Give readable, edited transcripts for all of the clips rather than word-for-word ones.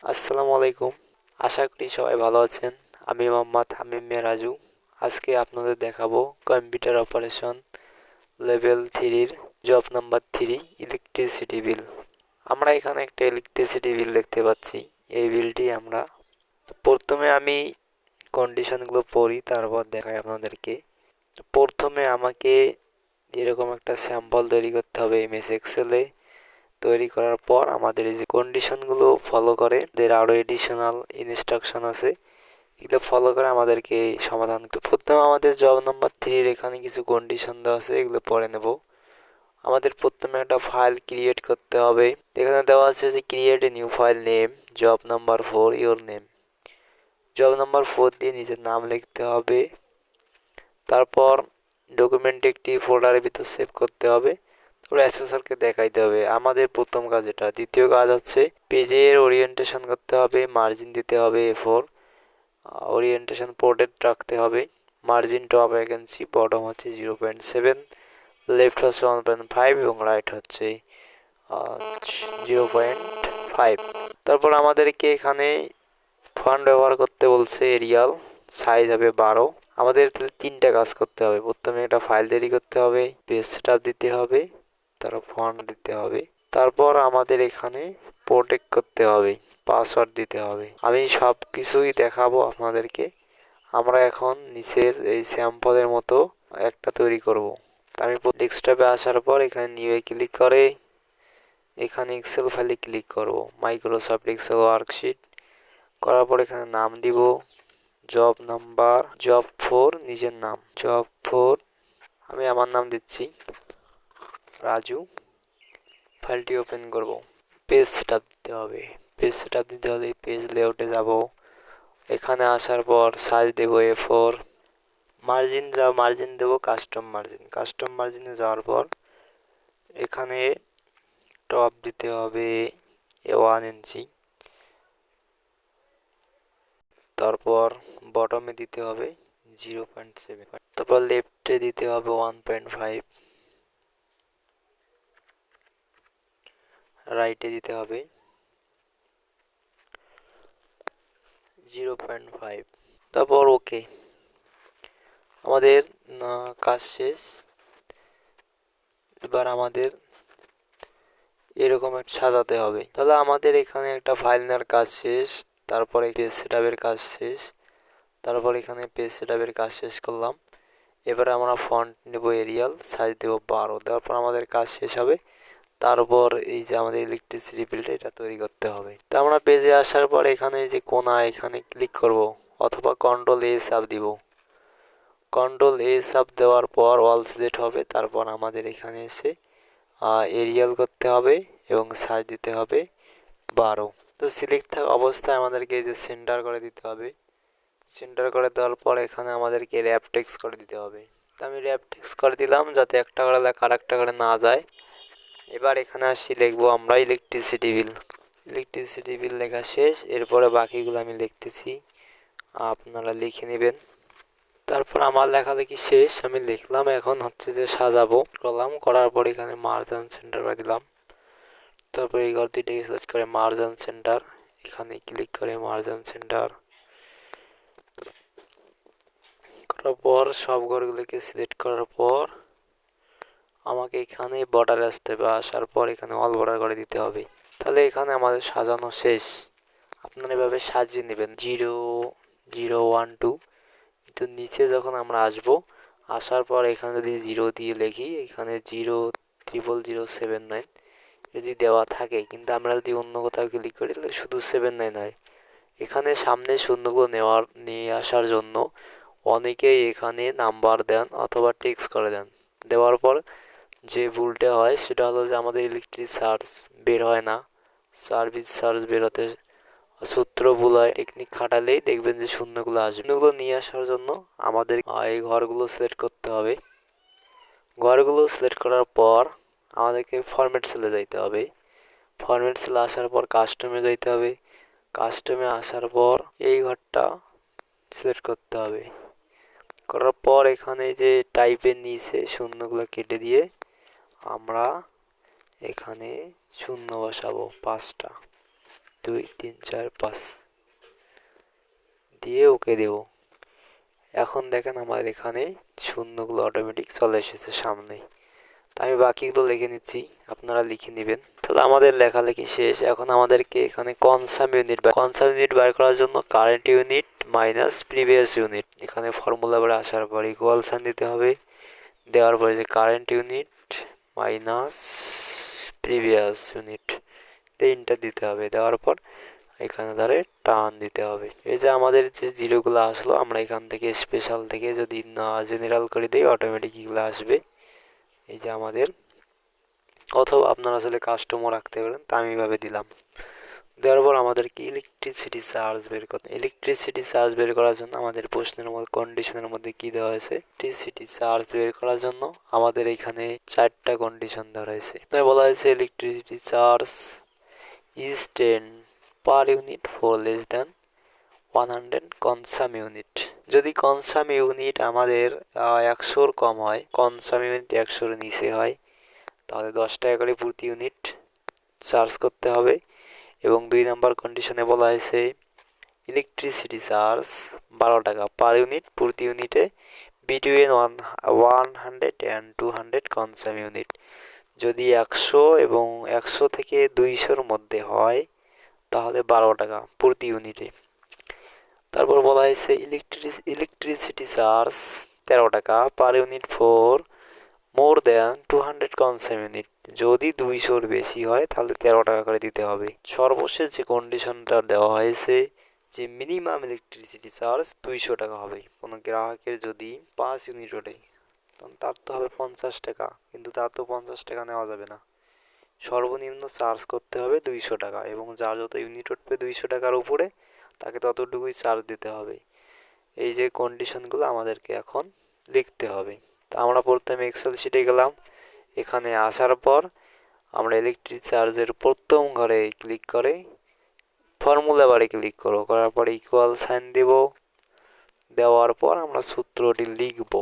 আসসালামু আলাইকুম। আশা করি সবাই ভালো আছেন। আমি মোহাম্মদ হামিম রাজু। আজকে আপনাদের দেখাবো কম্পিউটার অপারেশন লেভেল 3-র জব নাম্বার 3 ইলেকট্রিসিটি বিল। আমরা এখানে একটা ইলেকট্রিসিটি বিল দেখতে পাচ্ছি। এই বিলটি আমরা প্রথমে আমি কন্ডিশনগুলো পড়ি, তারপর দেখাই আপনাদেরকে। প্রথমে আমাকে এরকম একটা স্যাম্পল তৈরি করতে হবে এমএস এক্সেলে। তৈরি করার পর আমাদের এই যে কন্ডিশনগুলো ফলো করে এদের আরও এডিশনাল ইনস্ট্রাকশন আছে, এগুলো ফলো করে আমাদেরকে সমাধান করতে। প্রথমে আমাদের জব নাম্বার 3-র এখানে কিছু কন্ডিশন দেওয়া আছে, এগুলো পড়ে নেব। আমাদের প্রথমে একটা ফাইল ক্রিয়েট করতে হবে। এখানে দেওয়া আছে যে create a new file name job number 4 your name. Job number 4 দিয়ে নিজের নাম লিখতে হবে। তারপর ডকুমেন্টে একটি ফোল্ডারের ভিতর সেভ করতে হবে। তারপর অ্যাসেসরকে দেখাইতে হবে। আমাদের প্রথম কাজ এটা। দ্বিতীয় কাজ হচ্ছে পেজের ওরিয়েন্টেশন করতে হবে, মার্জিন দিতে হবে A4, ওরিয়েন্টেশন পোর্ট্রেট রাখতে হবে, মার্জিন টপ 1 ইঞ্চি, বটম হচ্ছে 0.7, লেফট হচ্ছে 1.5 এবং রাইট হচ্ছে 0.5। তারপর আমাদেরকে এখানে ফন্ট ব্যবহার করতে বলছে এরিয়াল, সাইজ হবে 12। আমাদের তিনটা কাজ করতে হবে। প্রথমে একটা ফাইল তৈরি করতে হবে, পেজ সেটআপ দিতে হবে, তারপর ফন্ট দিতে হবে। তারপর আমাদের এখানে প্রোটেক্ট করতে হবে, পাসওয়ার্ড দিতে হবে। আমি সব কিছুই দেখাবো আপনাদেরকে। আমরা এখন নিচের এই স্যাম্পলের মতো একটা তৈরি করব। আমি ডেস্কটপে আসার পর এখানে নিউয়ে ক্লিক করে এখানে এক্সেল ফাইলে ক্লিক করব, মাইক্রোসফট এক্সেল ওয়ার্কশিট। করার পর এখানে নাম দিব জব নাম্বার, জব 4 নিজের নাম জব 4, আমি আমার নাম দিচ্ছি রাজু। ফাইলটি ওপেন করব। পেজ সেটআপ দিতে হবে। পেজ সেটআপ দিতে হলে পেজ লেআউটে যাব। এখানে আসার পর সাইজ দেব A4। মার্জিন দেব কাস্টম মার্জিন। কাস্টম মার্জিনে যাওয়ার পর এখানে টপ দিতে হবে 1 ইঞ্চি। তারপর বটমে দিতে হবে 0.7। তারপর লেফটে দিতে হবে 1.5, রাইটে দিতে হবে 0.5। তারপর ওকে। আমাদের কাজ শেষ। এবার আমাদের এরকম একটা সাজাতে হবে। তাহলে আমাদের এখানে একটা ফাইল নেওয়ার কাজ শেষ। তারপরে পেজ সেটআপের কাজ শেষ। তারপর এখানে পেজ সেটআপের কাজ শেষ করলাম। এবারে আমরা ফন্ট নেব এরিয়াল, সাইজ দেব 12। দেওয়ার পর আমাদের কাজ শেষ হবে। তারপর এই যে আমাদের ইলেকট্রিসিটি বিলটা এটা তৈরি করতে হবে। তা আমরা পেজে আসার পর এখানে যে কোনা এখানে ক্লিক করব, অথবা কন্ট্রোল A চাপ দিব। কন্ট্রোল A চাপ দেওয়ার পর অল সিলেক্ট হবে। তারপর আমাদের এখানে এসে এরিয়াল করতে হবে এবং সাইজ দিতে হবে 12। তো সিলেক্ট থাকা অবস্থায় আমাদেরকে এই যে সেন্টার করে দিতে হবে। সেন্টার করে দেওয়ার পর এখানে আমাদেরকে র্যাপ টেক্সট করে দিতে হবে। তো আমি র্যাপ টেক্সট করে দিলাম যাতে একটা করে লেখা আর একটা করে না যায়। এবার এখানে আসি লিখবো আমরা ইলেকট্রিসিটি বিল। ইলেকট্রিসিটি বিল লেখা শেষ। এরপরে বাকিগুলো আমি লিখতেছি, আপনারা লিখে নেবেন। তারপর আমার লেখালেখি শেষ, আমি লিখলাম। এখন হচ্ছে যে সাজাবো করলাম। করার পর এখানে মার্জিন সেন্টার করে দিলাম। তারপর এই ঘর দুইটাকে সিলেক্ট করে মার্জিন সেন্টার, এখানে ক্লিক করে মার্জিন সেন্টার করার পর সব ঘরগুলোকে সিলেক্ট করার পর আমাকে এখানে বর্ডার আসতে হবে। আসার পর এখানে অল বর্ডার করে দিতে হবে। তাহলে এখানে আমাদের সাজানো শেষ। আপনারা এভাবে সাজিয়ে নেবেন 0, 0, 1, 2। কিন্তু নিচে যখন আমরা আসার পর এখানে যদি 0 দিয়ে লিখি, এখানে 00007 9 যদি দেওয়া থাকে, কিন্তু আমরা যদি অন্য কোথাও ক্লিক করি তাহলে শুধু 7 9 হয়। এখানে সামনে শূন্যগুলো নিয়ে আসার জন্য অনেকেই এখানে নাম্বার দেন অথবা টেক্সট করে দেন। দেওয়ার পর যে ভুলটা হয় সেটা হলো যে আমাদের ইলেকট্রিক সার্চ বের হয় না, সার্ভিস সার্চ বেরোতে সূত্র ভুল হয়। টেকনিক খাটালেই দেখবেন যে শূন্যগুলো আসবে। শূন্যগুলো নিয়ে আসার জন্য আমাদের এই ঘরগুলো সিলেক্ট করতে হবে। ঘরগুলো সিলেক্ট করার পর আমাদেরকে ফরম্যাট সেলে যাইতে হবে। ফরম্যাট সেলে আসার পর কাস্টমে যাইতে হবে। কাস্টমে আসার পর এই ঘরটা সিলেক্ট করতে হবে। করার পর এখানে যে টাইপের নিচে শূন্যগুলো কেটে দিয়ে আমরা এখানে শূন্য বসাবো 5টা। 2 3 4 5 দিয়ে ওকে দেব। এখন দেখেন আমার এখানে শূন্যগুলো অটোমেটিক চলে এসেছে সামনে। তো আমি বাকিগুলো লিখে নিচ্ছি, আপনারা লিখে নেবেন। তাহলে আমাদের লেখালেখি শেষ। এখন আমাদেরকে এখানে কনসাম ইউনিট বার করার জন্য current unit minus previous unit, এখানে ফর্মুলা বারে আসার পর ইকুয়াল সাইন দিতে হবে। দেওয়ার পরে যে current unit minus previous unit তিনটা দিতে হবে। দেওয়ার পর এখানে ধরে টান দিতে হবে। এই যে আমাদের যে জিরোগুলো আসলো, আমরা এখান থেকে স্পেশাল থেকে যদি না জেনারেল করে দিই অটোমেটিক এগুলো আসবে। এই যে আমাদের, অথবা আপনারা আসলে কাস্টমও রাখতে পারেন, তা আমি এভাবে দিলাম। দেওয়ার পর আমাদেরকে ইলেকট্রিসিটি চার্জ বের করার জন্য আমাদের প্রশ্নের মধ্যে কন্ডিশনের মধ্যে কি দেওয়া হয়েছে, ইলেকট্রিসিটি চার্জ বের করার জন্য আমাদের এখানে 4টা কন্ডিশন দেওয়া হয়েছে। বলা হয়েছে electricity charge is 10 per unit for less than 100 consume unit. যদি কনসাম ইউনিট আমাদের 100-র কম হয়, কনসাম ইউনিট 100-র নিচে হয়, তাহলে 10 টাকা করে প্রতি ইউনিট চার্জ করতে হবে। এবং 2 নম্বর কন্ডিশনে বলা হয়েছে ইলেকট্রিসিটি চার্জ 12 টাকা পার ইউনিট প্রতি ইউনিটে বিটুইন 100 অ্যান্ড 200 কনসাম ইউনিট। যদি 100 এবং 100 থেকে 200-র মধ্যে হয় তাহলে 12 টাকা প্রতি ইউনিটে। তারপর বলা হয়েছে ইলেকট্রিসিটি চার্জ 13 টাকা per unit for more than 200 consume unit. যদি 200-র বেশি হয় তাহলে 13 টাকা করে দিতে হবে। সর্বশেষ যে কন্ডিশনটা দেওয়া হয়েছে যে মিনিমাম ইলেকট্রিসিটি চার্জ 200 টাকা হবে। কোনো গ্রাহকের যদি 5 ইউনিট ওঠে তখন তার তো হবে 50 টাকা, কিন্তু তার তো 50 টাকা নেওয়া যাবে না। সর্বনিম্ন চার্জ করতে হবে 200 টাকা, এবং যার যত ইউনিট উঠবে 200 টাকার উপরে তাকে ততটুকুই চার্জ দিতে হবে। এই যে কন্ডিশনগুলো আমাদেরকে এখন লিখতে হবে। তা আমরা প্রথমে এক্সেল শিটে গেলাম। এখানে আসার পর আমরা ইলেকট্রিক চার্জের প্রথম ঘরে ক্লিক করে ফর্মুলা বারে ক্লিক করব, করার পরে ইকুয়াল সাইন দেব। দেওয়ার পর আমরা সূত্রটি লিখব।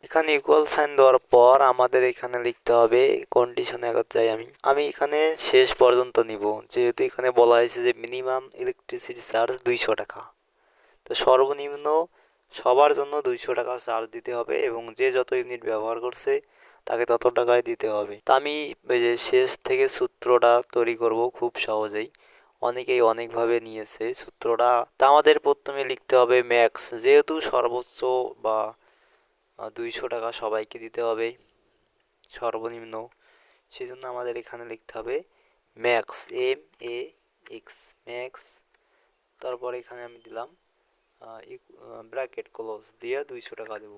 এখানে ইকুয়াল সাইন দেওয়ার পর আমাদের এখানে লিখতে হবে কন্ডিশনে যাই আমি এখানে শেষ পর্যন্ত নিব, যেহেতু এখানে বলা হয়েছে যে মিনিমাম ইলেকট্রিসিটি চার্জ 200 টাকা। তো সর্বনিম্ন সবার জন্য 200 টাকা চার্জ দিতে হবে, এবং যে যত ইউনিট ব্যবহার করছে তাকে তত টাকায় দিতে হবে। তা আমি শেষ থেকে সূত্রটা তৈরি করব খুব সহজেই, অনেকেই অনেকভাবে নিয়েছে সূত্রটা। তা আমাদের প্রথমে লিখতে হবে ম্যাক্স, যেহেতু সর্বোচ্চ বা 200 টাকা সবাইকে দিতে হবে সর্বনিম্ন, সেই জন্য আমাদের এখানে লিখতে হবে ম্যাক্স, MAX ম্যাক্স। তারপর এখানে আমি দিলাম ব্র্যাকেট ক্লোজ দিয়ে 200 টাকা দেব।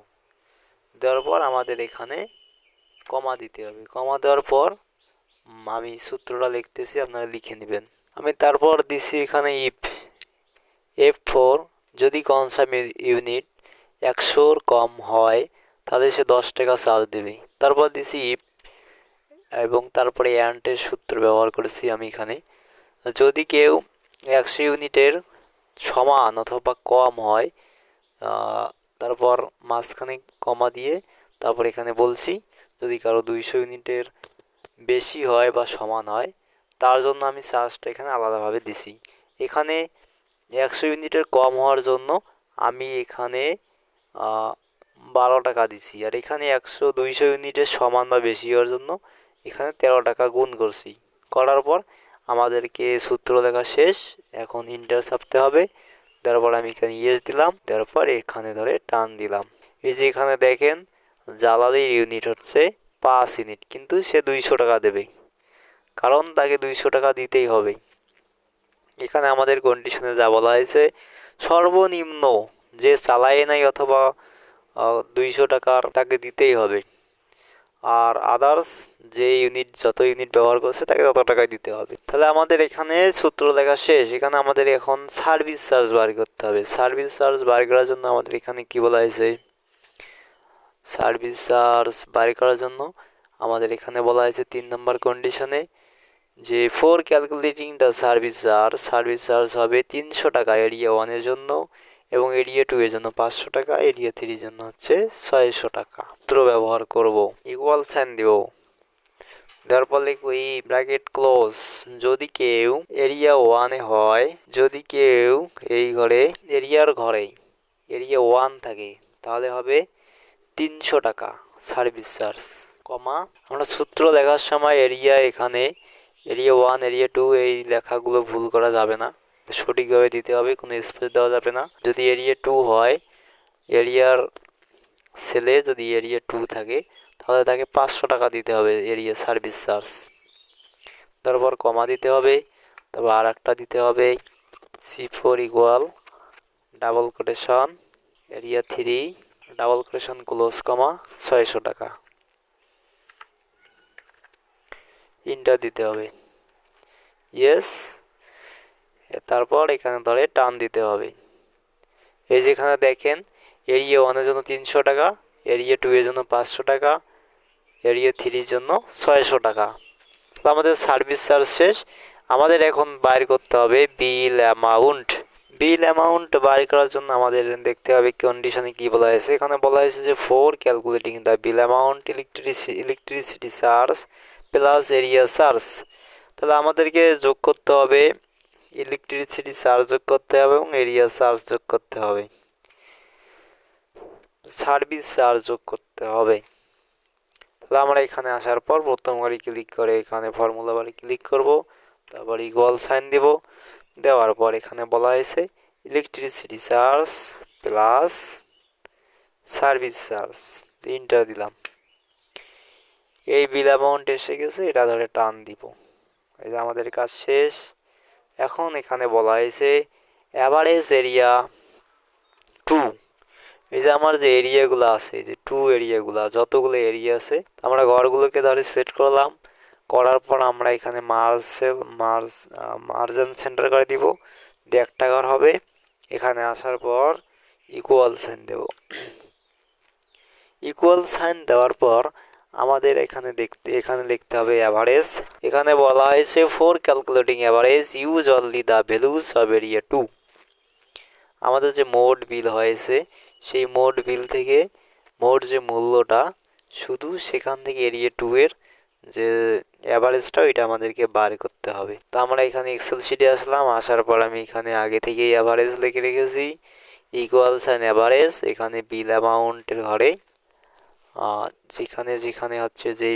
দেওয়ার পর আমাদের এখানে কমা দিতে হবে। কমা দেওয়ার পর আমি সূত্রটা লিখতেছি, আপনারা লিখে নেবেন। আমি তারপর দিছি এখানে F4, যদি কনসাম ইউনিট 100-র কম হয় তাহলে সে 10 টাকা চার্জ দেবে। তারপর দিছি এবং তারপরে অ্যান্ডের সূত্র ব্যবহার করেছি আমি এখানে। যদি কেউ 100 ইউনিটের সমান অথবা কম হয়, তারপর মাঝখানে কমা দিয়ে তারপর এখানে বলছি যদি কারো 200 ইউনিটের বেশি হয় বা সমান হয় তার জন্য আমি চার্জটা এখানে আলাদাভাবে দিছি। এখানে 100 ইউনিটের কম হওয়ার জন্য আমি এখানে 12 টাকা দিছি, আর এখানে 200 ইউনিটের সমান বা বেশি হওয়ার জন্য এখানে 13 টাকা গুণ করছি। করার পর আমাদেরকে সূত্র লেখা শেষ। এখন ইন্টার চাপতে হবে। তারপর আমি এখানে ইয়েস দিলাম, দেওয়ার পর এখানে ধরে টান দিলাম। এই যে এখানে দেখেন জালালির ইউনিট হচ্ছে 5 ইউনিট, কিন্তু সে 200 টাকা দেবে, কারণ তাকে 200 টাকা দিতেই হবে। এখানে আমাদের কন্ডিশনে যা বলা হয়েছে সর্বনিম্ন যে চালায় নাই অথবা 200 টাকার তাকে দিতেই হবে, আর আদার্স যে ইউনিট যত ইউনিট ব্যবহার করছে তাকে তত টাকায় দিতে হবে। তাহলে আমাদের এখানে সূত্র লেখা শেষ। এখানে আমাদের এখন সার্ভিস চার্জ বার করতে হবে। সার্ভিস চার্জ বার করার জন্য আমাদের এখানে কি বলা হয়েছে, সার্ভিস চার্জ বার করার জন্য আমাদের এখানে বলা হয়েছে 3 নম্বর কন্ডিশনে যে for calculating the service charge হবে 300 টাকা এরিয়া 1-এর জন্য, এবং এরিয়া 2 এর জন্য 500 টাকা, এরিয়া 3 এর জন্য হচ্ছে 600 টাকা। সূত্র ব্যবহার করব, ইকুয়াল সাইন দেব, দেওয়ার পর লিখবো ই ব্র্যাকেট ক্লোজ, যদি কেউ এরিয়া 1-এ হয়, যদি কেউ এই ঘরে এরিয়া 1 থাকে, তাহলে হবে 300 টাকা সার্ভিস চার্জ, কমা আমরা সূত্র লেখার সময় এখানে এরিয়া 1 এরিয়া 2 এই লেখাগুলো ভুল করা যাবে না, সঠিকভাবে দিতে হবে, কোনো স্পেস দেওয়া যাবে না। যদি এরিয়া 2 হয়, এরিয়ার সেলে যদি এরিয়া 2 থাকে, তাহলে তাকে 500 টাকা দিতে হবে এরিয়া সার্ভিস চার্জ। তারপর কমা দিতে হবে, তারপর আর একটা দিতে হবে C4 equal double quotation area 3 double quotation close comma 600 টাকা, ইন্টার দিতে হবে। ইয়েস, তারপর এখানে ধরে টান দিতে হবে। এই যেখানে দেখেন এরিয়া 1-এর জন্য 300 টাকা, এরিয়া 2 এর জন্য 500 টাকা, এরিয়া 3-র জন্য 600 টাকা। তো আমাদের সার্ভিস চার্জ শেষ। আমাদের এখন বাইর করতে হবে বিল অ্যামাউন্ট। বিল অ্যামাউন্ট বাইর করার জন্য আমাদের দেখতে হবে কন্ডিশনে কি বলা হয়েছে। এখানে বলা হয়েছে যে for calculating the bill amount electricity charge plus area charge, তাহলে আমাদেরকে যোগ করতে হবে ইলেকট্রিসিটি চার্জ যোগ করতে হবে এবং এরিয়া চার্জ যোগ করতে হবে, সার্ভিস চার্জ যোগ করতে হবে। তাহলে আমরা এখানে আসার পর প্রথম বারে ক্লিক করে এখানে ফর্মুলা বারে ক্লিক করব, তারপর ইকুয়াল সাইন দেব, দেওয়ার পর এখানে বলা হয়েছে electricity charge plus service charge, inter দিলাম। এই বিল অ্যামাউন্ট এসে গেছে, এটা ধরে টান দিব। এই যে আমাদের কাজ শেষ। এখন এখানে বলা হয়েছে অ্যাভারেজ এরিয়া 2, এই যে আমার যে এরিয়াগুলো আছে, যে 2 এরিয়াগুলো, যতগুলো এরিয়া আছে আমরা ঘরগুলোকে ধরে সেট করলাম, করার পর আমরা এখানে মার্জিন সেন্টার করে দিব, দিয়ে একটা ঘর হবে। এখানে আসার পর ইকুয়াল সাইন দেব। ইকুয়াল সাইন দেওয়ার পর আমাদের এখানে লিখতে হবে অ্যাভারেজ। এখানে বলা হয়েছে for calculating average use only the values of area 2। আমাদের যে মোট বিল হয়েছে, সেই মোট বিল থেকে মোট যে মূল্যটা, শুধু সেখান থেকে এরিয়া 2 এর যে অ্যাভারেজটা ওইটা আমাদেরকে বার করতে হবে। তো আমরা এখানে এক্সেল শিটে আসলাম, আসার পর আমি এখানে আগে থেকেই অ্যাভারেজ লিখে রেখেছি, ইকুয়াল সাইন অ্যাভারেজ। এখানে বিল অ্যামাউন্টের ঘরে যেখানে যেখানে হচ্ছে যে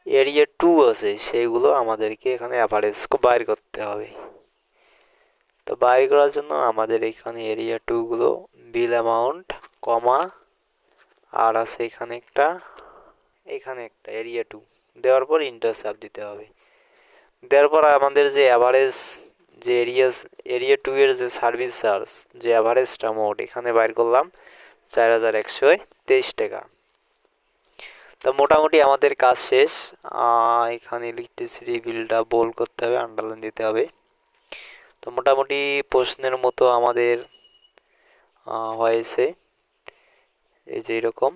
এরিয়া 2 আছে সেইগুলো আমাদেরকে এখানে অ্যাভারেজ বাইর করতে হবে। তো বাইর করার জন্য আমাদের এখানে এরিয়া 2 গুলো বিল অ্যামাউন্ট কমা আর আছে এখানে একটা এরিয়া 2 দেওয়ার পর ইন্টার চাপ দিতে হবে। দেওয়ার পর আমাদের যে অ্যাভারেজ যে এরিয়া 2 এর যে সার্ভিস চার্জ যে অ্যাভারেজটা মোট এখানে বাইর করলাম 4123 টাকা। তো মোটামুটি আমাদের কাজ শেষ। এখানে ইলেকট্রিসিটি বিলটা বোল্ড করতে হবে, আন্ডারলাইন দিতে হবে। তো মোটামুটি প্রশ্নের মতো আমাদের হয়েছে। এই যে এরকম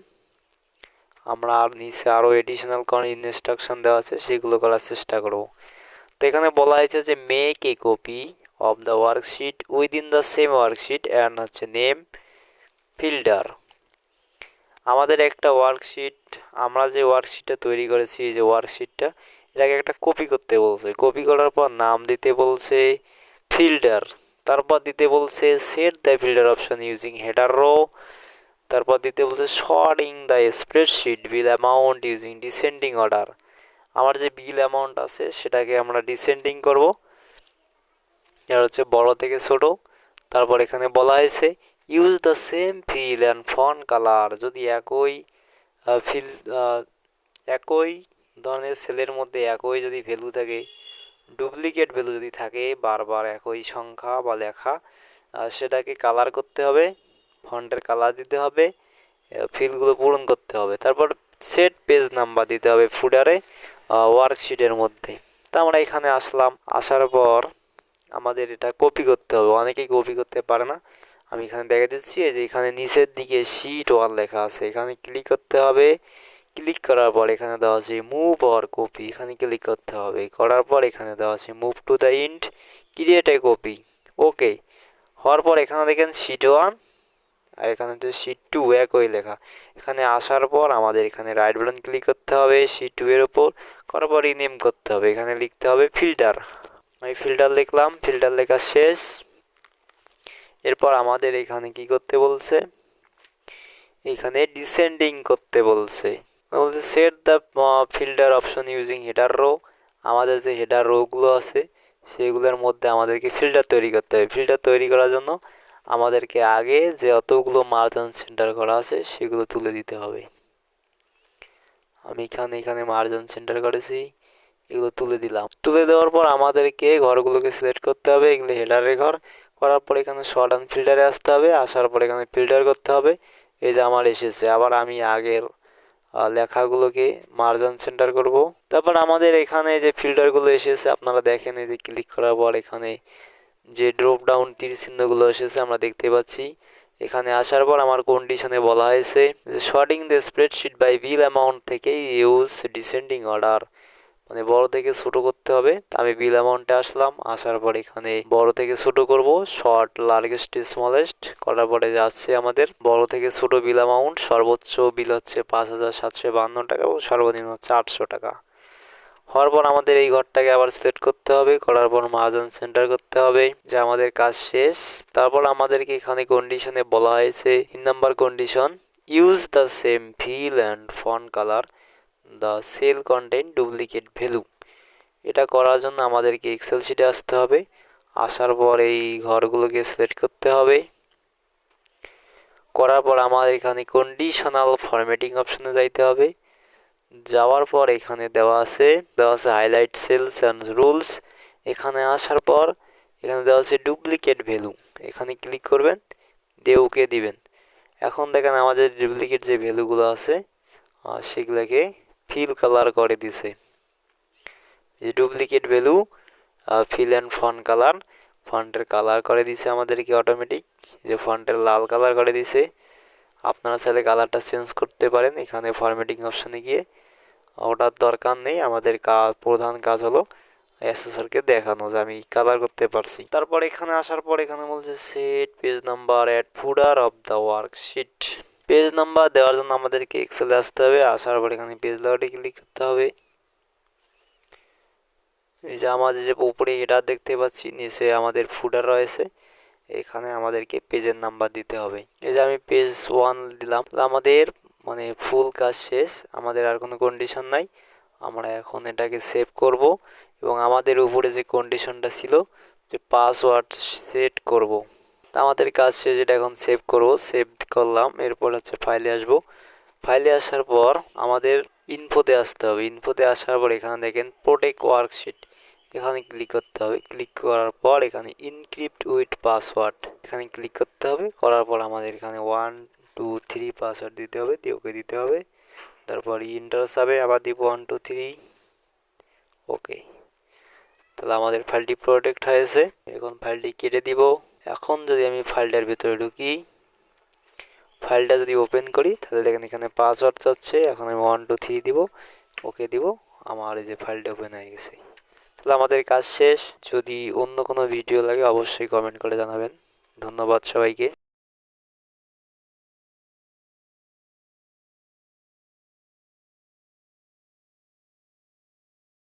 আমরা আর নিচে আরও এডিশনাল কোনো ইনস্ট্রাকশন দেওয়া আছে, সেগুলো করার চেষ্টা করব। তো এখানে বলা হয়েছে যে make a copy of the worksheet within the same worksheet and হচ্ছে নেম ফিল্টার। আমাদের একটা ওয়ার্কশিট, আমরা যে ওয়ার্কশিটটা তৈরি করেছি, এই যে ওয়ার্কশিটটা, এটাকে একটা কপি করতে বলছে। কপি করার পর নাম দিতে বলছে ফিল্টার, তারপর দিতে বলছে set the filter option using header row, তারপর দিতে বলছে sorting the spreadsheet bill amount using descending order. আমার যে বিল অ্যামাউন্ট আছে সেটাকে আমরা ডিসেন্ডিং করব, এটা হচ্ছে বড় থেকে ছোট। তারপর এখানে বলা হয়েছে use the same fill and font colour, যদি একই ধরনের সেলের মধ্যে একই যদি ভ্যালু থাকে, ডুপ্লিকেট ভ্যালু যদি থাকে, বারবার একই সংখ্যা বা লেখা, সেটাকে কালার করতে হবে, ফন্টের কালার দিতে হবে, ফিলগুলো পূরণ করতে হবে। তারপর সেট পেজ নাম্বার দিতে হবে ফুটারে ওয়ার্কশিটের মধ্যে। তো আমরা এখানে আসলাম, আসার পর আমাদের এটা কপি করতে হবে। অনেকেই কপি করতে পারে না, আমি এখানে দেখা দিচ্ছি। এই যে এখানে নিচের দিকে শিট 1 লেখা আছে, এখানে ক্লিক করতে হবে। ক্লিক করার পর এখানে দেওয়া আছে মুভ অর কপি, এখানে ক্লিক করতে হবে। করার পর এখানে দেওয়া আছে move to the end create a copy. Okay হওয়ার পর এখানে দেখেন শিট 1 আর এখানে হচ্ছে শিট 2 একই লেখা। এখানে আসার পর আমাদের এখানে রাইট বাটন ক্লিক করতে হবে শিট 2 এর উপর, করার পর রিনেম করতে হবে। এখানে লিখতে হবে ফিল্টার। আমি ফিল্টার লিখলাম, ফিল্টার লেখা শেষ। এরপর আমাদের এখানে কি করতে বলছে, এখানে ডিসেন্ডিং করতে বলছে। Set the filter option using header row. আমাদের যে হেডার রোগুলো আছে সেগুলোর মধ্যে আমাদেরকে ফিল্টার তৈরি করতে হবে। ফিল্টার তৈরি করার জন্য আমাদেরকে আগে যে অতগুলো মার্জিন সেন্টার করা আছে সেগুলো তুলে দিতে হবে। আমি এখানে মার্জিন সেন্টার করেছি, এগুলো তুলে দিলাম। তুলে দেওয়ার পর আমাদেরকে ঘরগুলোকে সিলেক্ট করতে হবে, এগুলো হেডারের ঘর। করার পর এখানে শর্ট অ্যান্ড ফিল্টারে আসতে হবে, আসার পর এখানে ফিল্টার করতে হবে। এই যে আমার এসেছে। আবার আমি আগের লেখাগুলোকে মার্জিন সেন্টার করব। তারপর আমাদের এখানে যে ফিল্টারগুলো এসেছে আপনারা দেখেন, এই যে ক্লিক করার পর এখানে যে ড্রপ ডাউন তীর চিহ্নগুলো এসেছে আমরা দেখতে পাচ্ছি। এখানে আসার পর আমার কন্ডিশনে বলা হয়েছে যে sorting the spreadsheet by bill amount থেকে ইউজ ডিসেন্ডিং অর্ডার, মানে বড় থেকে ছোট করতে হবে। আমি বিল অ্যামাউন্টে আসলাম, আসার পর এখানে বড় থেকে ছোট করব, শর্ট লার্জেস্ট স্মলেস্ট করার পরে যাচ্ছে আমাদের বড় থেকে ছোট বিল অ্যামাউন্ট। সর্বোচ্চ বিল হচ্ছে 5,752 টাকা এবং সর্বনিম্ন হচ্ছে 800 টাকা। হওয়ার পর আমাদের এই ঘরটাকে আবার সিলেক্ট করতে হবে, করার পর মার্জিন সেন্টার করতে হবে, যে আমাদের কাজ শেষ। তারপর আমাদেরকে এখানে কন্ডিশনে বলা হয়েছে 3 number condition, use the same fill and font colour the cell content duplicate value. এটা করার জন্য আমাদেরকে এক্সেল শিটে আসতে হবে। আসার পর এই ঘরগুলোকে সিলেক্ট করতে হবে। করার পর আমাদের এখানে কন্ডিশনাল ফরম্যাটিং অপশনে যাইতে হবে। যাওয়ার পর এখানে দেওয়া আছে হাইলাইট সেলস অ্যান্ড রুলস। এখানে আসার পর এখানে দেওয়া আছে ডুপ্লিকেট ভ্যালু, এখানে ক্লিক করবেন, দিয়ে ওকে দিবেন। এখন দেখেন আমাদের ডুপ্লিকেট যে ভ্যালুগুলো আছে সেগুলোকে ফিল কালার করে দিছে। যে duplicate value fill and font colour, ফন্টের কালার করে দিছে আমাদেরকে অটোমেটিক, যে ফন্টের লাল কালার করে দিছে। আপনারা চাইলে কালারটা চেঞ্জ করতে পারেন এখানে ফরম্যাটিং অপশানে গিয়ে, ওটার দরকার নেই। আমাদের প্রধান কাজ হলো অ্যাসেসরকে দেখানো যে আমি কালার করতে পারছি। তারপর এখানে আসার পর এখানে বলছে set page number at footer of the worksheet. Page number দেওয়ার জন্য আমাদেরকে এক্সেলে আসতে হবে, আসার পর এখানে পেজ লেআউটে ক্লিক করতে হবে। এই যে আমাদের যে উপরে হেডার দেখতে পাচ্ছি, নিচে আমাদের ফুডার রয়েছে, এখানে আমাদেরকে পেজের নাম্বার দিতে হবে। এই যে আমি পেজ 1 দিলাম। আমাদের মানে ফুল কাজ শেষ, আমাদের আর কোনো কন্ডিশন নাই। আমরা এখন এটাকে সেভ করব এবং আমাদের উপরে যে কন্ডিশনটা ছিল যে পাসওয়ার্ড সেট করব, তা আমাদের কাজ শেষ। এটা এখন সেভ করব, সেভ করলাম। এরপর হচ্ছে ফাইলে আসব। ফাইলে আসার পর আমাদের ইনফোতে আসতে হবে। ইনফোতে আসার পর এখানে দেখেন প্রোটেক্ট ওয়ার্কশিট, এখানে ক্লিক করতে হবে। ক্লিক করার পর এখানে ইনক্রিপ্ট উইথ পাসওয়ার্ড, এখানে ক্লিক করতে হবে। করার পর আমাদের এখানে 1 2 3 পাসওয়ার্ড দিতে হবে, দিয়ে ওকে দিতে হবে। তারপর ইন্টার যাবে, আবার দিব 1 2 3, ওকে। তাহলে আমাদের ফাইলটি প্রোটেক্ট হয়েছে। এখন ফাইলটি কেটে দিব। এখন যদি আমি ফাইলটার ভিতরে ঢুকি, ফাইলটা যদি ওপেন করি, তাহলে দেখেন এখানে পাসওয়ার্ড চাচ্ছে। এখন আমি 1 2 3 দিব, ওকে দিব। আমার এই যে ফাইলটা ওপেন হয়ে গেছে। তাহলে আমাদের কাজ শেষ। যদি অন্য কোনো ভিডিও লাগে অবশ্যই কমেন্ট করে জানাবেন। ধন্যবাদ সবাইকে।